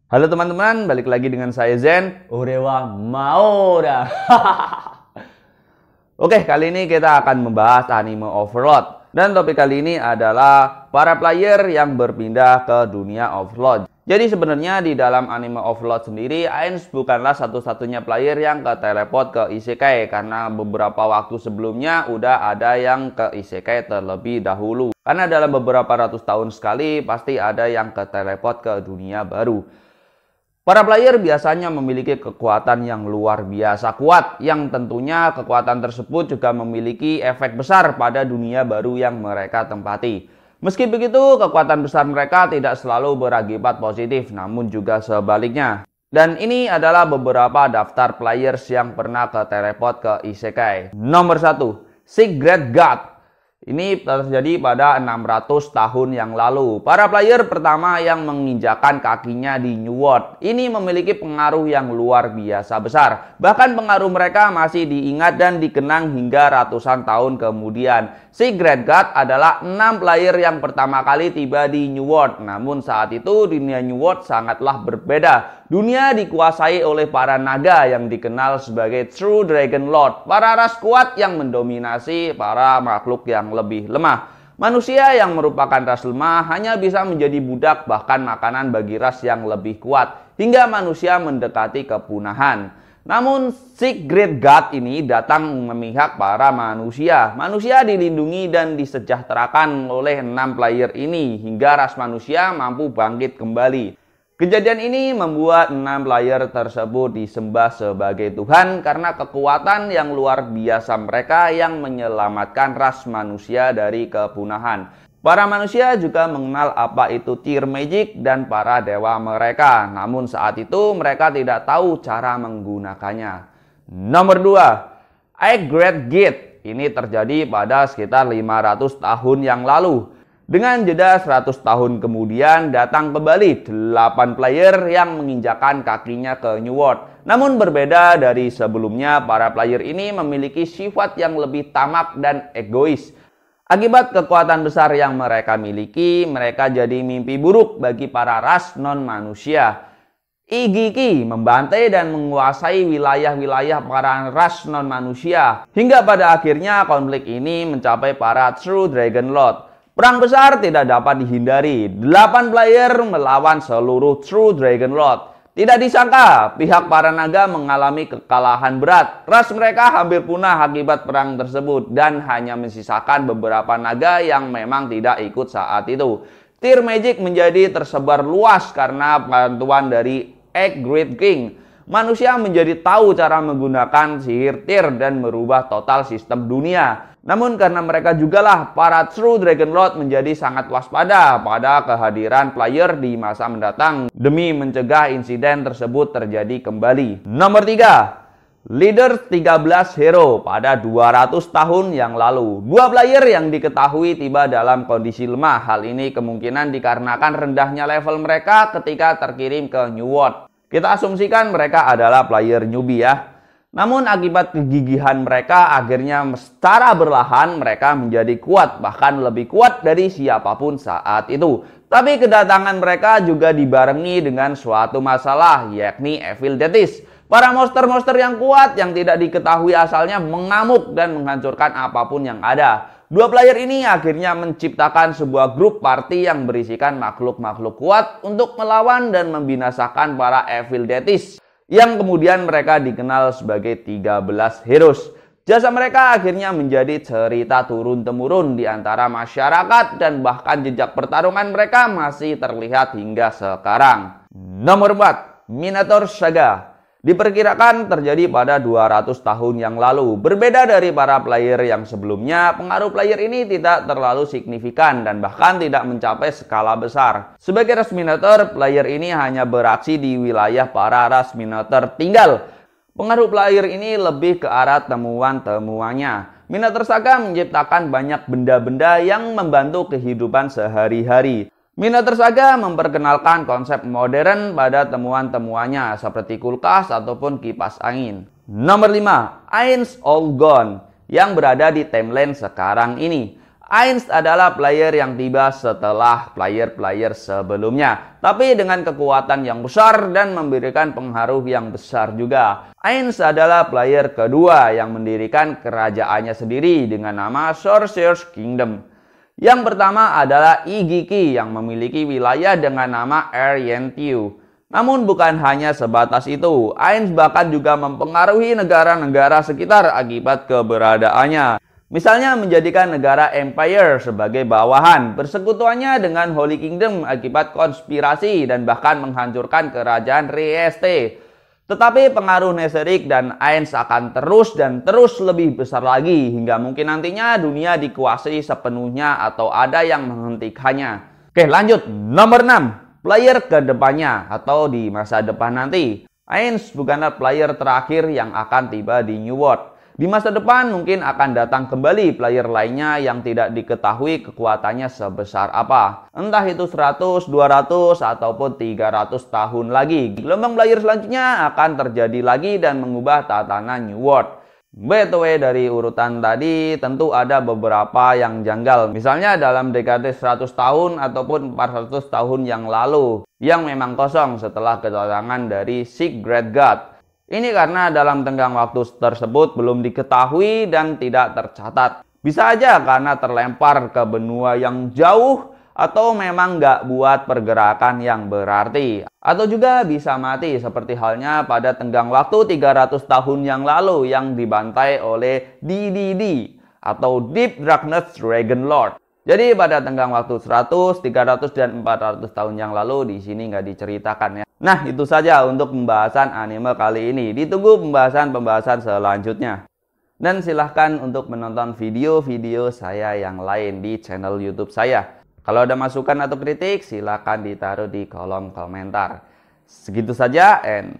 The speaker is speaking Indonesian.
Halo teman-teman, balik lagi dengan saya Zen. Orewa Maora. Oke, kali ini kita akan membahas anime Overlord. Dan topik kali ini adalah para player yang berpindah ke dunia Overlord. Jadi sebenarnya di dalam anime Overlord sendiri, Ainz bukanlah satu-satunya player yang ke teleport ke Isekai. Karena beberapa waktu sebelumnya udah ada yang ke Isekai terlebih dahulu. Karena dalam beberapa ratus tahun sekali pasti ada yang ke teleport ke dunia baru. Para player biasanya memiliki kekuatan yang luar biasa kuat, yang tentunya kekuatan tersebut juga memiliki efek besar pada dunia baru yang mereka tempati. Meski begitu, kekuatan besar mereka tidak selalu berakibat positif, namun juga sebaliknya. Dan ini adalah beberapa daftar players yang pernah ke teleport ke Isekai. Nomor 1, Secret God. Ini terjadi pada 600 tahun yang lalu. Para player pertama yang menginjakan kakinya di New World ini memiliki pengaruh yang luar biasa besar. Bahkan pengaruh mereka masih diingat dan dikenang hingga ratusan tahun kemudian. Secret God adalah 6 player yang pertama kali tiba di New World. Namun saat itu dunia New World sangatlah berbeda. Dunia dikuasai oleh para naga yang dikenal sebagai True Dragon Lord. Para ras kuat yang mendominasi para makhluk yang lebih lemah. Manusia yang merupakan ras lemah hanya bisa menjadi budak, bahkan makanan bagi ras yang lebih kuat, hingga manusia mendekati kepunahan. Namun Secret God ini datang memihak para manusia. Manusia dilindungi dan disejahterakan oleh 6 player ini hingga ras manusia mampu bangkit kembali. Kejadian ini membuat 6 player tersebut disembah sebagai Tuhan karena kekuatan yang luar biasa mereka yang menyelamatkan ras manusia dari kepunahan. Para manusia juga mengenal apa itu Tear Magic dan para dewa mereka. Namun saat itu mereka tidak tahu cara menggunakannya. Nomor 2, Great Gate. Ini terjadi pada sekitar 500 tahun yang lalu. Dengan jeda 100 tahun kemudian datang kembali 8 player yang menginjakan kakinya ke New World. Namun berbeda dari sebelumnya, para player ini memiliki sifat yang lebih tamak dan egois. Akibat kekuatan besar yang mereka miliki, mereka jadi mimpi buruk bagi para ras non-manusia. Igiki membantai dan menguasai wilayah-wilayah para ras non-manusia. Hingga pada akhirnya konflik ini mencapai para True Dragon Lord. Perang besar tidak dapat dihindari. 8 player melawan seluruh True Dragon Lord. Tidak disangka, pihak para naga mengalami kekalahan berat. Ras mereka hampir punah akibat perang tersebut dan hanya mensisakan beberapa naga yang memang tidak ikut saat itu. Tear Magic menjadi tersebar luas karena bantuan dari Great King. Manusia menjadi tahu cara menggunakan sihir Tear dan merubah total sistem dunia. Namun karena mereka jugalah para True Dragon Lord menjadi sangat waspada pada kehadiran player di masa mendatang demi mencegah insiden tersebut terjadi kembali. Nomor 3, Leader 13 Hero pada 200 tahun yang lalu. 2 player yang diketahui tiba dalam kondisi lemah. Hal ini kemungkinan dikarenakan rendahnya level mereka ketika terkirim ke New World. Kita asumsikan mereka adalah player newbie ya. Namun akibat kegigihan mereka akhirnya secara berlahan mereka menjadi kuat, bahkan lebih kuat dari siapapun saat itu. Tapi kedatangan mereka juga dibarengi dengan suatu masalah, yakni Evil Deaths. Para monster-monster yang kuat yang tidak diketahui asalnya mengamuk dan menghancurkan apapun yang ada. 2 player ini akhirnya menciptakan sebuah grup party yang berisikan makhluk-makhluk kuat untuk melawan dan membinasakan para Evil Deaths, yang kemudian mereka dikenal sebagai 13 Heroes. Jasa mereka akhirnya menjadi cerita turun-temurun di antara masyarakat dan bahkan jejak pertarungan mereka masih terlihat hingga sekarang. Nomor 4, Minotaur Saga. Diperkirakan terjadi pada 200 tahun yang lalu. Berbeda dari para player yang sebelumnya, pengaruh player ini tidak terlalu signifikan dan bahkan tidak mencapai skala besar. Sebagai ras Minotaur, player ini hanya beraksi di wilayah para ras Minotaur tinggal. Pengaruh player ini lebih ke arah temuan-temuannya. Minotaur Saga menciptakan banyak benda-benda yang membantu kehidupan sehari-hari. Minotaur Saga memperkenalkan konsep modern pada temuan-temuannya seperti kulkas ataupun kipas angin. Nomor 5, Ainz All Gone yang berada di timeline sekarang ini. Ainz adalah player yang tiba setelah player-player sebelumnya, tapi dengan kekuatan yang besar dan memberikan pengaruh yang besar juga. Ainz adalah player kedua yang mendirikan kerajaannya sendiri dengan nama Sorcerer's Kingdom. Yang pertama adalah Igiki yang memiliki wilayah dengan nama Arientiu. Namun bukan hanya sebatas itu, Ainz bahkan juga mempengaruhi negara-negara sekitar akibat keberadaannya. Misalnya menjadikan negara Empire sebagai bawahan, persekutuannya dengan Holy Kingdom akibat konspirasi dan bahkan menghancurkan kerajaan Rieste. Tetapi pengaruh Neserik dan Ainz akan terus dan terus lebih besar lagi hingga mungkin nantinya dunia dikuasai sepenuhnya atau ada yang menghentikannya. Oke, lanjut. Nomor 6, player kedepannya atau di masa depan nanti. Ainz bukanlah player terakhir yang akan tiba di New World. Di masa depan mungkin akan datang kembali player lainnya yang tidak diketahui kekuatannya sebesar apa. Entah itu 100, 200, ataupun 300 tahun lagi. Gelombang player selanjutnya akan terjadi lagi dan mengubah tatanan New World. BTW dari urutan tadi tentu ada beberapa yang janggal. Misalnya dalam dekade 100 tahun ataupun 400 tahun yang lalu. Yang memang kosong setelah kedatangan dari si Great God. Ini karena dalam tenggang waktu tersebut belum diketahui dan tidak tercatat. Bisa aja karena terlempar ke benua yang jauh atau memang nggak buat pergerakan yang berarti. Atau juga bisa mati seperti halnya pada tenggang waktu 300 tahun yang lalu yang dibantai oleh DDD atau Deep Darkness Dragon Lord. Jadi pada tenggang waktu 100, 300, dan 400 tahun yang lalu di sini nggak diceritakan ya. Nah, itu saja untuk pembahasan anime kali ini. Ditunggu pembahasan-pembahasan selanjutnya. Dan silahkan untuk menonton video-video saya yang lain di channel YouTube saya. Kalau ada masukan atau kritik, silahkan ditaruh di kolom komentar. Segitu saja, and